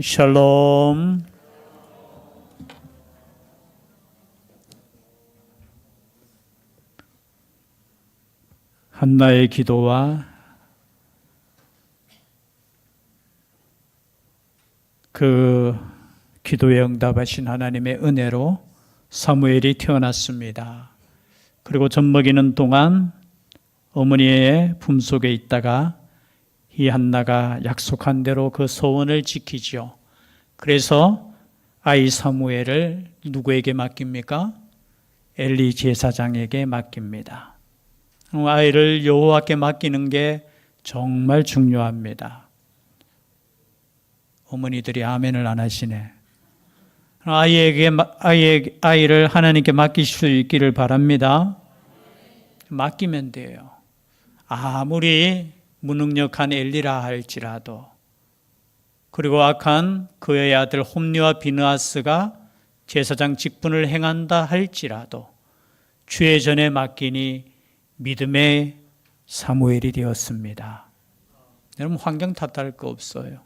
샬롬. 한나의 기도와 그 기도에 응답하신 하나님의 은혜로 사무엘이 태어났습니다. 그리고 젖먹이는 동안 어머니의 품속에 있다가 이 한나가 약속한 대로 그 소원을 지키죠. 그래서 아이 사무엘을 누구에게 맡깁니까? 엘리 제사장에게 맡깁니다. 아이를 여호와께 맡기는 게 정말 중요합니다. 어머니들이 아멘을 안 하시네. 아이를 하나님께 맡길 수 있기를 바랍니다. 맡기면 돼요. 아무리 무능력한 엘리라 할지라도, 그리고 악한 그의 아들 홈리와 비느하스가 제사장 직분을 행한다 할지라도 주의 전에 맡기니 믿음의 사무엘이 되었습니다. 여러분, 환경 탓할 거 없어요.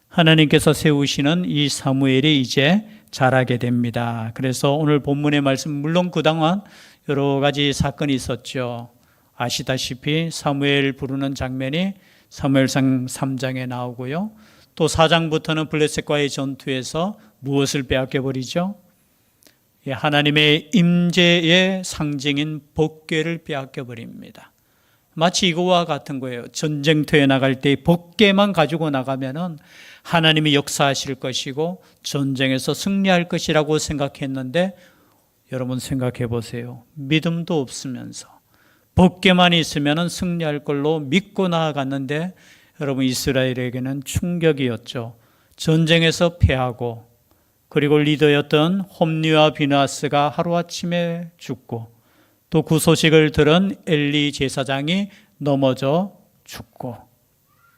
하나님께서 세우시는 이 사무엘이 이제 자라게 됩니다. 그래서 오늘 본문의 말씀, 물론 그동안 여러 가지 사건이 있었죠. 아시다시피 사무엘 부르는 장면이 사무엘상 3장에 나오고요. 또 4장부터는 블레셋과의 전투에서 무엇을 빼앗겨버리죠? 하나님의 임재의 상징인 법궤를 빼앗겨버립니다. 마치 이거와 같은 거예요. 전쟁터에 나갈 때 법궤만 가지고 나가면은 하나님이 역사하실 것이고 전쟁에서 승리할 것이라고 생각했는데, 여러분 생각해 보세요. 믿음도 없으면서 법궤만 있으면 승리할 걸로 믿고 나아갔는데, 여러분 이스라엘에게는 충격이었죠. 전쟁에서 패하고, 그리고 리더였던 홈리와 비느하스가 하루아침에 죽고, 또 그 소식을 들은 엘리 제사장이 넘어져 죽고,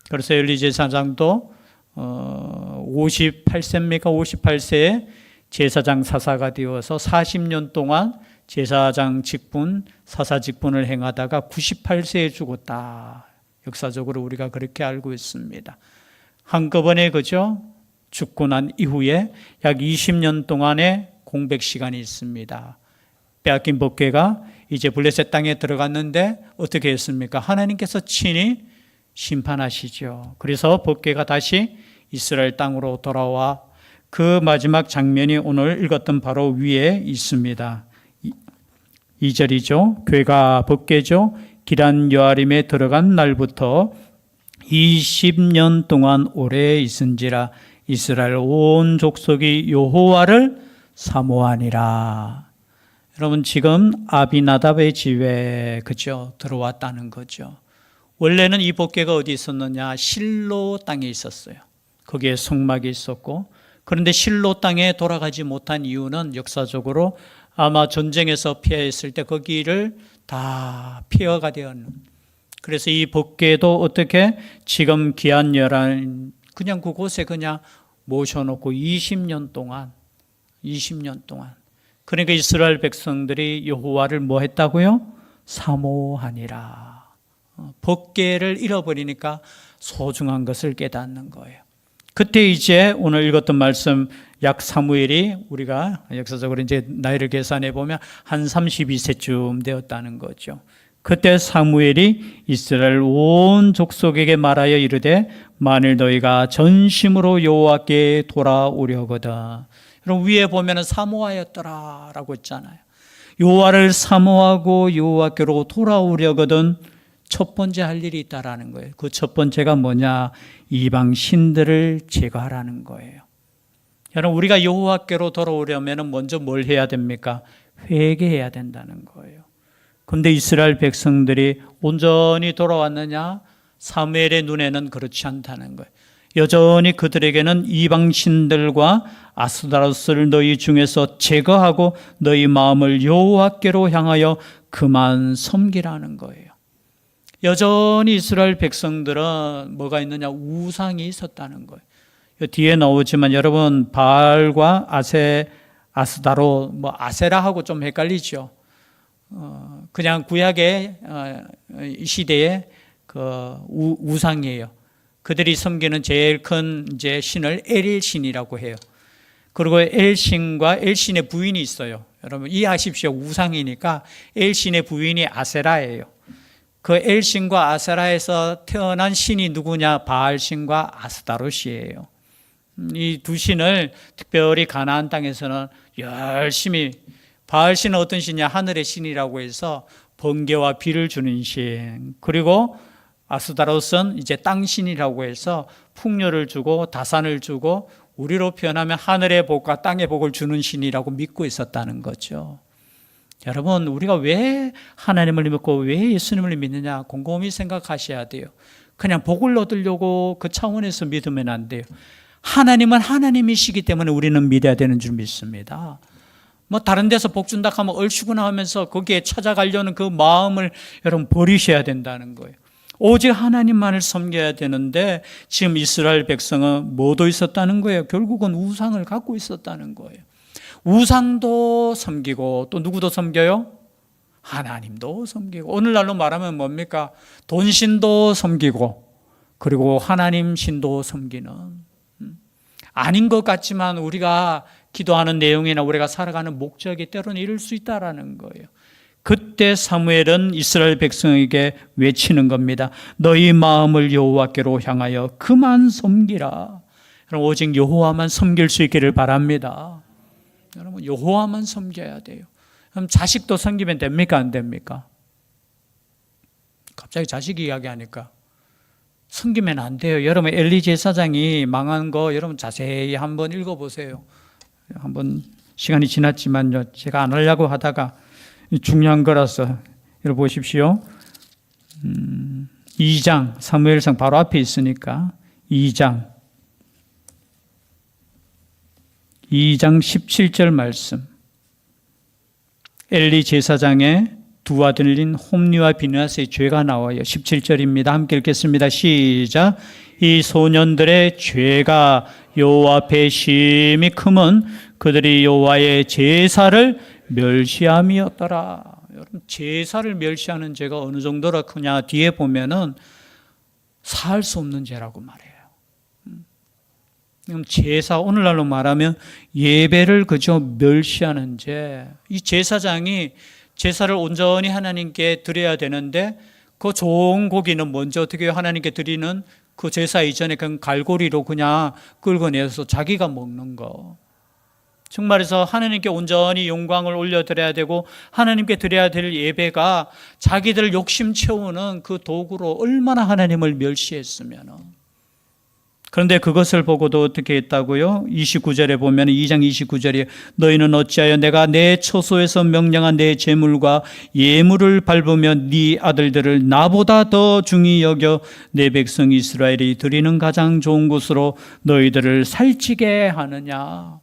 그래서 엘리 제사장도 58세입니까? 58세에 제사장 사사가 되어서 40년 동안 제사장 직분, 사사 직분을 행하다가 98세에 죽었다. 역사적으로 우리가 그렇게 알고 있습니다. 한꺼번에 그죠? 죽고 난 이후에 약 20년 동안의 공백 시간이 있습니다. 빼앗긴 법궤가 이제 블레셋 땅에 들어갔는데 어떻게 했습니까? 하나님께서 친히 심판하시죠. 그래서 법궤가 다시 이스라엘 땅으로 돌아와 그 마지막 장면이 오늘 읽었던 바로 위에 있습니다. 2절이죠. 궤가 법궤죠. 기란 여아림에 들어간 날부터 20년 동안 오래 있은지라 이스라엘 온 족속이 여호와를 사모하니라. 여러분, 지금 아비나답의 집에 그죠? 들어왔다는 거죠. 원래는 이 법궤가 어디 있었느냐? 실로 땅에 있었어요. 거기에 성막이 있었고, 그런데 실로 땅에 돌아가지 못한 이유는 역사적으로 아마 전쟁에서 피했을 때 거기를 다 폐허가 되었는. 그래서 이 법궤도 어떻게 지금 기한 여란 그냥 그곳에 그냥 모셔놓고 20년 동안 그러니까 이스라엘 백성들이 여호와를 뭐 했다고요? 사모하니라. 법궤를 잃어버리니까 소중한 것을 깨닫는 거예요. 그때 이제 오늘 읽었던 말씀, 약 사무엘이 우리가 역사적으로 이제 나이를 계산해 보면 한 32세쯤 되었다는 거죠. 그때 사무엘이 이스라엘 온 족속에게 말하여 이르되 만일 너희가 전심으로 여호와께 돌아오려거든. 여러분, 위에 보면 사모하였더라라고 했잖아요. 여호와를 사모하고 여호와께로 돌아오려거든 첫 번째 할 일이 있다라는 거예요. 그 첫 번째가 뭐냐? 이방 신들을 제거하라는 거예요. 여러분, 우리가 여호와께로 돌아오려면 먼저 뭘 해야 됩니까? 회개해야 된다는 거예요. 그런데 이스라엘 백성들이 온전히 돌아왔느냐? 사무엘의 눈에는 그렇지 않다는 거예요. 여전히 그들에게는 이방 신들과 아스다로스를 너희 중에서 제거하고 너희 마음을 여호와께로 향하여 그만 섬기라는 거예요. 여전히 이스라엘 백성들은 뭐가 있느냐? 우상이 있었다는 거예요. 뒤에 나오지만 여러분, 바알과 아스다로, 아세라하고 좀 헷갈리죠. 그냥 구약의 시대의 그 우상이에요. 그들이 섬기는 제일 큰 이제 신을 엘신이라고 해요. 그리고 엘신과 엘신의 부인이 있어요. 여러분 이해하십시오. 우상이니까 엘신의 부인이 아세라예요. 그 엘신과 아세라에서 태어난 신이 누구냐? 바알신과 아스타롯이에요. 이 두 신을 특별히 가나안 땅에서는 열심히, 바알신은 어떤 신이냐? 하늘의 신이라고 해서 번개와 비를 주는 신, 그리고 아스타롯은 이제 땅신이라고 해서 풍요를 주고 다산을 주고 우리로 표현하면 하늘의 복과 땅의 복을 주는 신이라고 믿고 있었다는 거죠. 여러분, 우리가 왜 하나님을 믿고 왜 예수님을 믿느냐 곰곰이 생각하셔야 돼요. 그냥 복을 얻으려고 그 차원에서 믿으면 안 돼요. 하나님은 하나님이시기 때문에 우리는 믿어야 되는 줄 믿습니다. 뭐 다른 데서 복 준다 하면 얼씨구나 하면서 거기에 찾아가려는 그 마음을 여러분 버리셔야 된다는 거예요. 오직 하나님만을 섬겨야 되는데 지금 이스라엘 백성은 뭐도 있었다는 거예요. 결국은 우상을 갖고 있었다는 거예요. 우상도 섬기고 또 누구도 섬겨요? 하나님도 섬기고, 오늘날로 말하면 뭡니까? 돈신도 섬기고 그리고 하나님 신도 섬기는, 아닌 것 같지만 우리가 기도하는 내용이나 우리가 살아가는 목적이 때로는 이럴 수 있다라는 거예요. 그때 사무엘은 이스라엘 백성에게 외치는 겁니다. 너희 마음을 여호와께로 향하여 그만 섬기라. 여러분, 오직 여호와만 섬길 수 있기를 바랍니다. 여러분, 여호와만 섬겨야 돼요. 그럼 자식도 섬기면 됩니까? 안 됩니까? 갑자기 자식 이야기하니까 섬기면 안 돼요. 여러분, 엘리 제사장이 망한 거 여러분 자세히 한번 읽어보세요. 한번 시간이 지났지만요, 제가 안 하려고 하다가 중요한 거라서 여러분 보십시오. 2장, 사무엘상 바로 앞에 있으니까 2장 17절 말씀. 엘리 제사장의 두 아들인 홈리와 비느하스의 죄가 나와요. 17절입니다. 함께 읽겠습니다. 시작. 이 소년들의 죄가 여호와 앞에 심히 크면 그들이 여호와의 제사를 멸시함이었더라. 여러분, 제사를 멸시하는 죄가 어느 정도로 크냐 뒤에 보면은 사할 수 없는 죄라고 말해요. 제사, 오늘날로 말하면 예배를 그저 멸시하는 죄. 이 제사장이 제사를 온전히 하나님께 드려야 되는데 그 좋은 고기는 먼저 어떻게 하나님께 드리는 그 제사 이전에 그냥 갈고리로 그냥 긁어내서 자기가 먹는 거. 정말해서 하나님께 온전히 영광을 올려드려야 되고 하나님께 드려야 될 예배가 자기들 욕심 채우는 그 도구로 얼마나 하나님을 멸시했으면. 그런데 그것을 보고도 어떻게 했다고요? 29절에 보면 2장 29절에 너희는 어찌하여 내가 내 처소에서 명령한 내 제물과 예물을 밟으며 네 아들들을 나보다 더 중히 여겨 내 백성 이스라엘이 드리는 가장 좋은 곳으로 너희들을 살찌게 하느냐.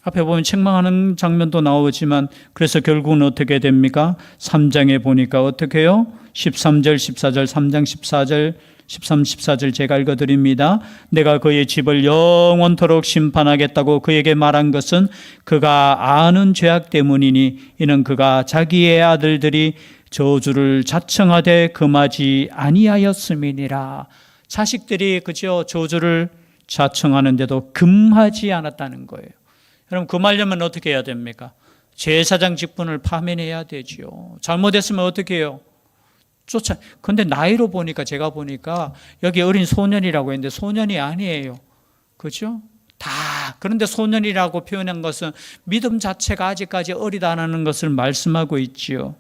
앞에 보면 책망하는 장면도 나오지만 그래서 결국은 어떻게 됩니까? 3장에 보니까 어떻게 해요? 13절 14절 3장 14절 13, 14절 제가 읽어드립니다. 내가 그의 집을 영원토록 심판하겠다고 그에게 말한 것은 그가 아는 죄악 때문이니 이는 그가 자기의 아들들이 저주를 자청하되 금하지 아니하였음이니라. 자식들이 그저 저주를 자청하는데도 금하지 않았다는 거예요. 여러분, 금하려면 어떻게 해야 됩니까? 제사장 직분을 파면해야 되지요. 잘못했으면 어떻게 해요? 근데 나이로 보니까 제가 보니까 여기 어린 소년이라고 했는데 소년이 아니에요. 그죠? 다. 그런데 소년이라고 표현한 것은 믿음 자체가 아직까지 어리다는 것을 말씀하고 있지요.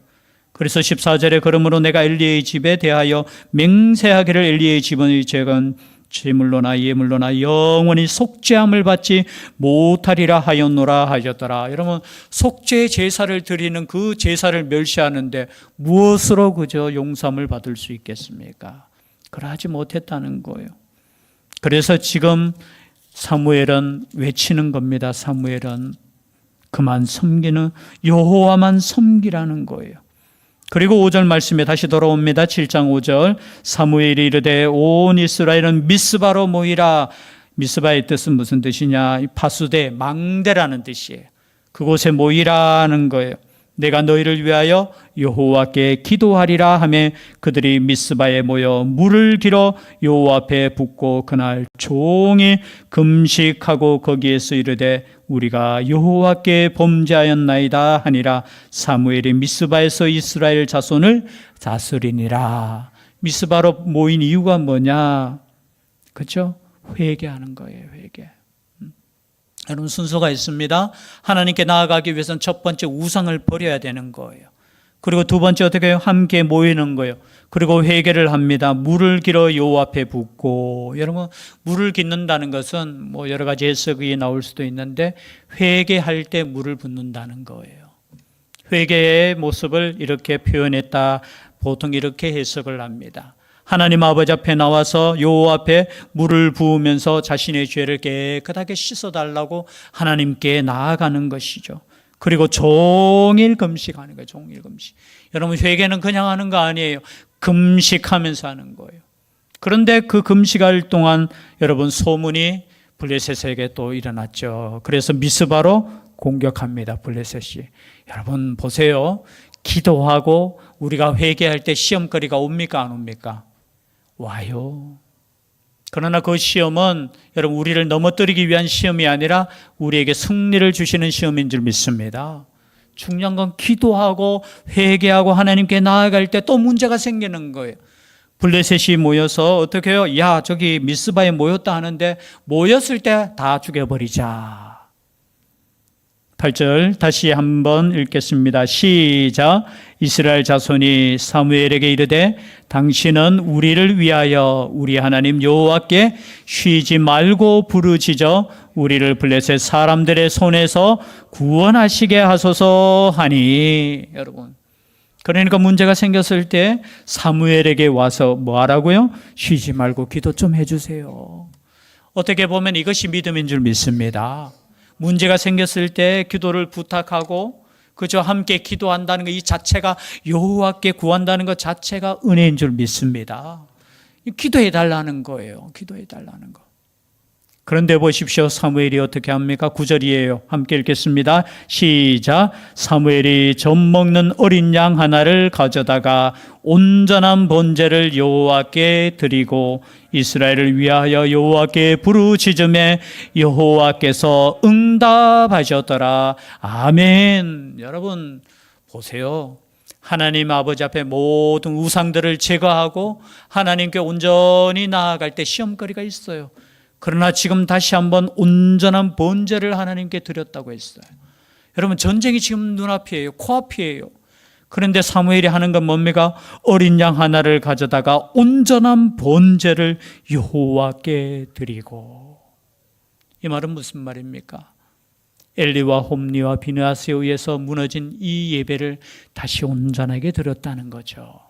그래서 14절에 그러므로 내가 엘리의 집에 대하여 맹세하기를 엘리의 집은 죄건 제물로나 예물로나 영원히 속죄함을 받지 못하리라 하였노라 하셨더라. 여러분, 속죄 제사를 드리는 그 제사를 멸시하는데 무엇으로 그저 용서함을 받을 수 있겠습니까? 그러하지 못했다는 거예요. 그래서 지금 사무엘은 외치는 겁니다. 사무엘은 그만 섬기는 여호와만 섬기라는 거예요. 그리고 5절 말씀에 다시 돌아옵니다. 7장 5절 사무엘이 이르되 온 이스라엘은 미스바로 모이라. 미스바의 뜻은 무슨 뜻이냐? 파수대, 망대라는 뜻이에요. 그곳에 모이라는 거예요. 내가 너희를 위하여 여호와께 기도하리라 하매 그들이 미스바에 모여 물을 길어 여호와 앞에 붓고 그날 종일 금식하고 거기에서 이르되 우리가 여호와께 범죄하였나이다 하니라. 사무엘이 미스바에서 이스라엘 자손을 다스리니라. 미스바로 모인 이유가 뭐냐? 그렇죠? 회개하는 거예요. 회개. 여러분, 순서가 있습니다. 하나님께 나아가기 위해서는 첫 번째 우상을 버려야 되는 거예요. 그리고 두 번째 어떻게 해요? 함께 모이는 거예요. 그리고 회개를 합니다. 물을 길어 여호와 앞에 붓고. 여러분, 물을 깃는다는 것은 뭐 여러 가지 해석이 나올 수도 있는데 회개할 때 물을 붓는다는 거예요. 회개의 모습을 이렇게 표현했다. 보통 이렇게 해석을 합니다. 하나님 아버지 앞에 나와서 여호와 앞에 물을 부으면서 자신의 죄를 깨끗하게 씻어달라고 하나님께 나아가는 것이죠. 그리고 종일 금식하는 거예요. 종일 금식. 여러분, 회개는 그냥 하는 거 아니에요. 금식하면서 하는 거예요. 그런데 그 금식할 동안 여러분, 소문이 블레셋에게 또 일어났죠. 그래서 미스바로 공격합니다. 블레셋이. 여러분 보세요. 기도하고 우리가 회개할 때 시험거리가 옵니까 안 옵니까? 와요. 그러나 그 시험은 여러분 우리를 넘어뜨리기 위한 시험이 아니라 우리에게 승리를 주시는 시험인 줄 믿습니다. 중요한 건 기도하고 회개하고 하나님께 나아갈 때 또 문제가 생기는 거예요. 블레셋이 모여서 어떻게 해요? 야, 저기 미스바에 모였다 하는데 모였을 때 다 죽여버리자. 8절 다시 한번 읽겠습니다. 시작. 이스라엘 자손이 사무엘에게 이르되 당신은 우리를 위하여 우리 하나님 여호와께 쉬지 말고 부르짖어 우리를 블레셋 사람들의 손에서 구원하시게 하소서 하니. 여러분, 그러니까 문제가 생겼을 때 사무엘에게 와서 뭐 하라고요? 쉬지 말고 기도 좀 해주세요. 어떻게 보면 이것이 믿음인 줄 믿습니다. 문제가 생겼을 때 기도를 부탁하고 그저 함께 기도한다는 것 이 자체가 여호와께 구한다는 것 자체가 은혜인 줄 믿습니다. 기도해 달라는 거예요. 기도해 달라는 거. 그런데 보십시오. 사무엘이 어떻게 합니까? 9절이에요. 함께 읽겠습니다. 시작. 사무엘이 젖 먹는 어린 양 하나를 가져다가 온전한 번제를 여호와께 드리고 이스라엘을 위하여 여호와께 부르짖음에 여호와께서 응답하셨더라. 아멘. 여러분 보세요. 하나님 아버지 앞에 모든 우상들을 제거하고 하나님께 온전히 나아갈 때 시험거리가 있어요. 그러나 지금 다시 한번 온전한 번제를 하나님께 드렸다고 했어요. 여러분, 전쟁이 지금 눈앞이에요. 코앞이에요. 그런데 사무엘이 하는 건 뭡니까? 어린 양 하나를 가져다가 온전한 번제를 여호와께 드리고. 이 말은 무슨 말입니까? 엘리와 홈리와 비느하스에 의해서 무너진 이 예배를 다시 온전하게 드렸다는 거죠.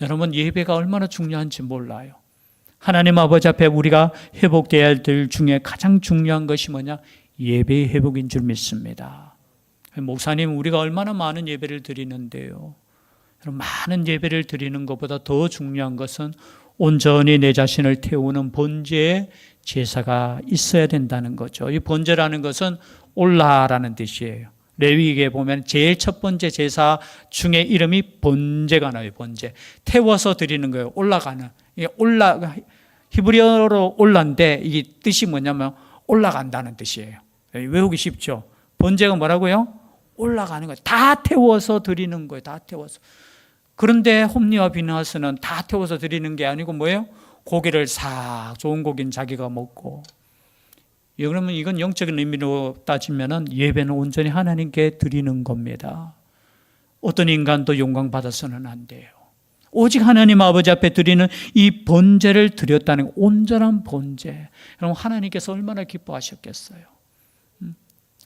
여러분, 예배가 얼마나 중요한지 몰라요. 하나님 아버지 앞에 우리가 회복되어야 할 들 중에 가장 중요한 것이 뭐냐? 예배의 회복인 줄 믿습니다. 목사님, 우리가 얼마나 많은 예배를 드리는데요. 많은 예배를 드리는 것보다 더 중요한 것은 온전히 내 자신을 태우는 번제의 제사가 있어야 된다는 거죠. 이 번제라는 것은 올라라는 뜻이에요. 레위기에 보면 제일 첫 번째 제사 중에 이름이 번제가 나와요. 번제. 태워서 드리는 거예요. 올라가는. 이게 히브리어로 올라인데 이게 뜻이 뭐냐면 올라간다는 뜻이에요. 외우기 쉽죠. 번제가 뭐라고요? 올라가는 거예요. 다 태워서 드리는 거예요. 다 태워서. 그런데 홈리와 비느하스는 다 태워서 드리는 게 아니고 뭐예요? 고기를 싹 좋은 고기는 자기가 먹고. 그러면 이건 영적인 의미로 따지면 예배는 온전히 하나님께 드리는 겁니다. 어떤 인간도 영광 받아서는 안 돼요. 오직 하나님 아버지 앞에 드리는 이 번제를 드렸다는 온전한 번제. 여러분, 하나님께서 얼마나 기뻐하셨겠어요.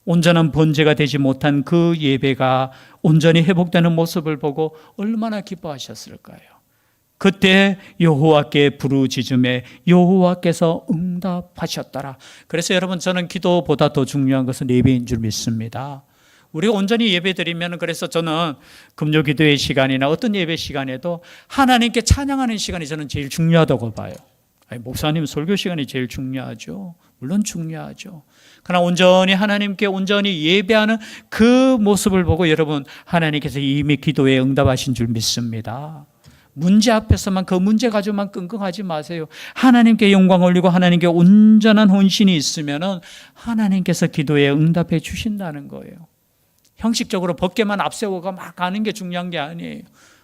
온전한 번제가 되지 못한 그 예배가 온전히 회복되는 모습을 보고 얼마나 기뻐하셨을까요? 그때 여호와께 부르짖음에 여호와께서 응답하셨더라. 그래서 여러분, 저는 기도보다 더 중요한 것은 예배인 줄 믿습니다. 우리가 온전히 예배 드리면, 그래서 저는 금요 기도의 시간이나 어떤 예배 시간에도 하나님께 찬양하는 시간이 저는 제일 중요하다고 봐요. 목사님 설교 시간이 제일 중요하죠. 물론 중요하죠. 그러나 온전히 하나님께 온전히 예배하는 그 모습을 보고 여러분 하나님께서 이미 기도에 응답하신 줄 믿습니다. 문제 앞에서만 그 문제 가지고만 끙끙하지 마세요. 하나님께 영광 올리고 하나님께 온전한 헌신이 있으면 하나님께서 기도에 응답해 주신다는 거예요. 형식적으로 법계만 앞세워가 막 가는 게 중요한 게 아니에요.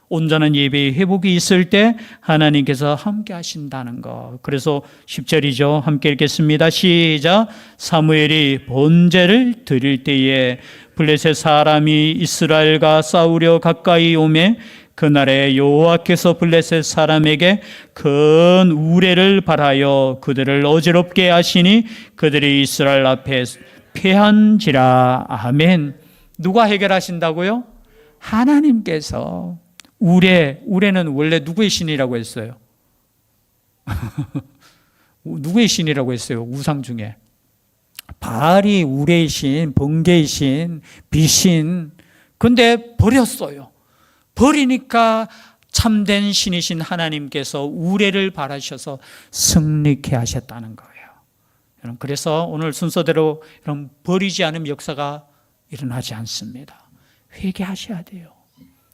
온전한 예배의 회복이 있을 때 하나님께서 함께 하신다는 것. 그래서 10절이죠. 함께 읽겠습니다. 시작. 사무엘이 번제를 드릴 때에 블레셋 사람이 이스라엘과 싸우려 가까이 오매 그날에 여호와께서 블레셋 사람에게 큰 우레를 발하여 그들을 어지럽게 하시니 그들이 이스라엘 앞에 패한지라. 아멘. 누가 해결하신다고요? 하나님께서. 우레는 원래 누구의 신이라고 했어요? 누구의 신이라고 했어요? 우상 중에. 바알이 우레의 신, 번개의 신, 비신. 근데 버렸어요. 버리니까 참된 신이신 하나님께서 우레를 발하셔서 승리케 하셨다는 거예요. 그래서 오늘 순서대로 버리지 않은 역사가 일어나지 않습니다. 회개하셔야 돼요.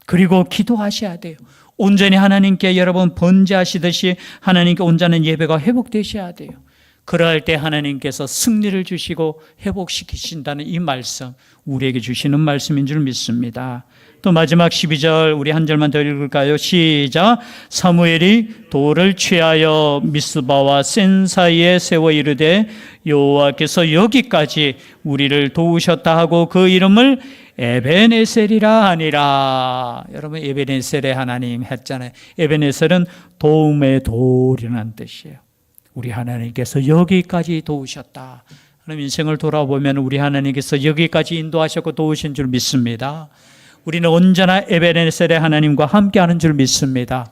그리고 기도하셔야 돼요. 온전히 하나님께 여러분 번제하시듯이 하나님께 온전한 예배가 회복되셔야 돼요. 그럴 때 하나님께서 승리를 주시고 회복시키신다는 이 말씀, 우리에게 주시는 말씀인 줄 믿습니다. 또 마지막 12절 우리 한 절만 더 읽을까요? 시작. 사무엘이 돌을 취하여 미스바와 센 사이에 세워 이르되 여호와께서 여기까지 우리를 도우셨다 하고 그 이름을 에베네셀이라 하니라. 여러분 에베네셀의 하나님 했잖아요. 에베네셀은 도움의 돌이라는 뜻이에요. 우리 하나님께서 여기까지 도우셨다. 그럼 인생을 돌아보면 우리 하나님께서 여기까지 인도하셨고 도우신 줄 믿습니다. 우리는 언제나 에베네셀의 하나님과 함께하는 줄 믿습니다.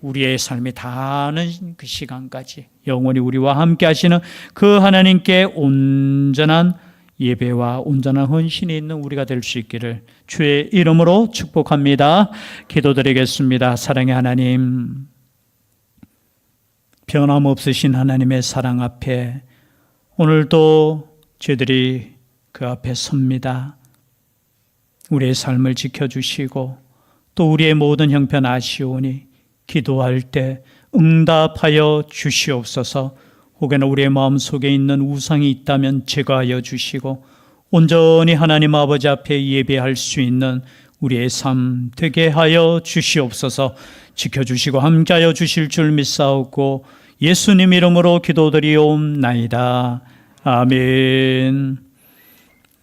우리의 삶이 다하는 그 시간까지 영원히 우리와 함께하시는 그 하나님께 온전한 예배와 온전한 헌신이 있는 우리가 될 수 있기를 주의 이름으로 축복합니다. 기도드리겠습니다. 사랑의 하나님, 변함없으신 하나님의 사랑 앞에 오늘도 저희들이 그 앞에 섭니다. 우리의 삶을 지켜주시고 또 우리의 모든 형편 아시오니 기도할 때 응답하여 주시옵소서. 혹여나 우리의 마음속에 있는 우상이 있다면 제거하여 주시고 온전히 하나님 아버지 앞에 예배할 수 있는 우리의 삶 되게 하여 주시옵소서. 지켜주시고 함께하여 주실 줄 믿사옵고 예수님 이름으로 기도드리옵나이다. 아멘.